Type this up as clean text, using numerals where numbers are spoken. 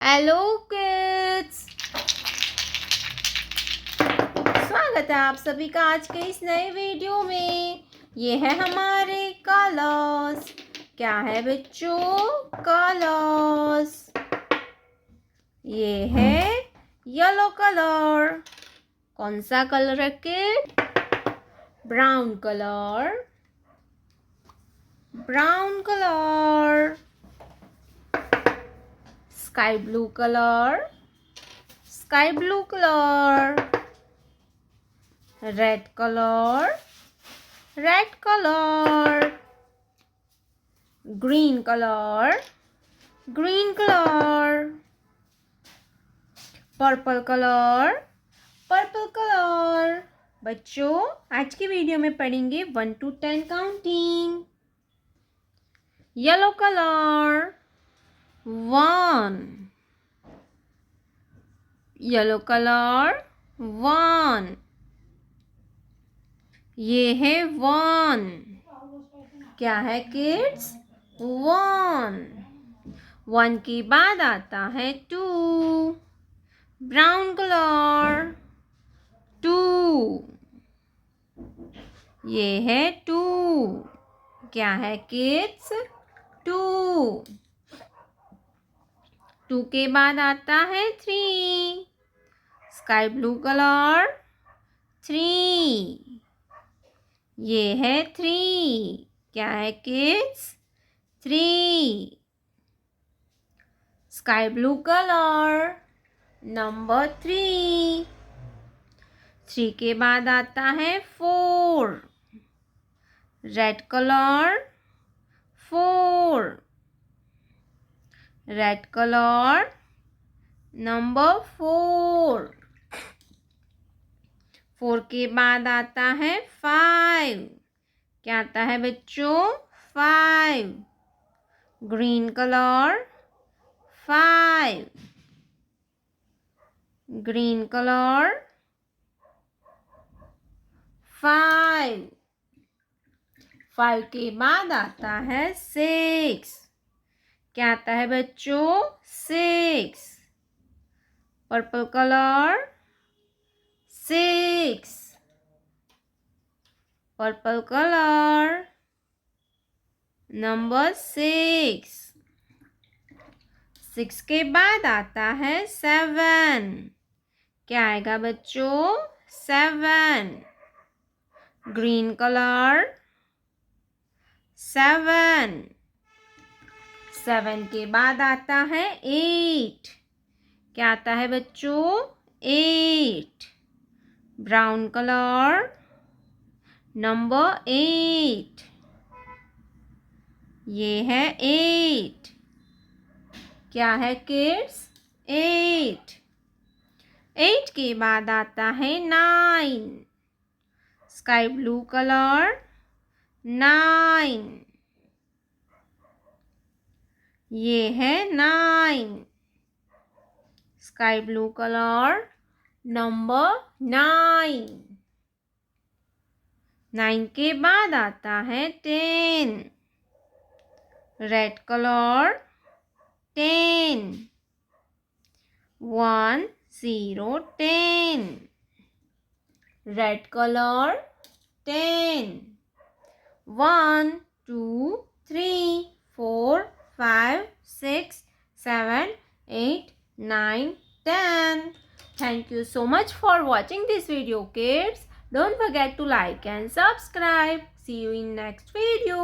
Hello kids, स्वागत है आप सभी का आज के इस नए वीडियो में। ये है हमारे कलर्स। क्या है बच्चों? कलर्स। ये है येलो कलर। कौन सा कलर है kid? Brown colour. Brown colour. Sky blue colour. Sky blue colour. Red colour. Red colour. Green colour. Green colour. Purple colour. Purple colour. बच्चों, आज की वीडियो में पढ़ेंगे 1 to 10 counting. Yellow colour 1। Yellow colour 1। ये है 1। क्या है किड्स? 1। 1 के बाद आता है 2। Brown colour 2। ये है 2। क्या है किड्स? 2। 2 के बाद आता है 3। Sky blue colour 3। ये है 3। क्या है kids? 3। Sky blue colour number 3। 3 के बाद आता है 4। Red colour 4। Red colour number 4। 4 के बाद आता है 5। क्या आता है बच्चों? 5। Green colour 5। Green colour 5। 5 के बाद आता है 6। क्या आता है बच्चों? 6। Purple colour 6। Purple colour number 6। 6 के बाद आता है 7। क्या आएगा बच्चों? 7। Green colour 7। 7 के बाद आता है 8। क्या आता है बच्चों? 8। Brown colour number 8। ये है 8। क्या है किड्स? 8। 8 के बाद आता है 9। Sky blue colour 9। ये है 9। Sky blue colour number 9। 9 के बाद आता है 10। Red colour 10। 1 0 10। Red colour 10। 1 2 3 4 5 6 7 8 9 10. Thank you so much for watching this video, kids. Don't forget to like and subscribe. See you in next video.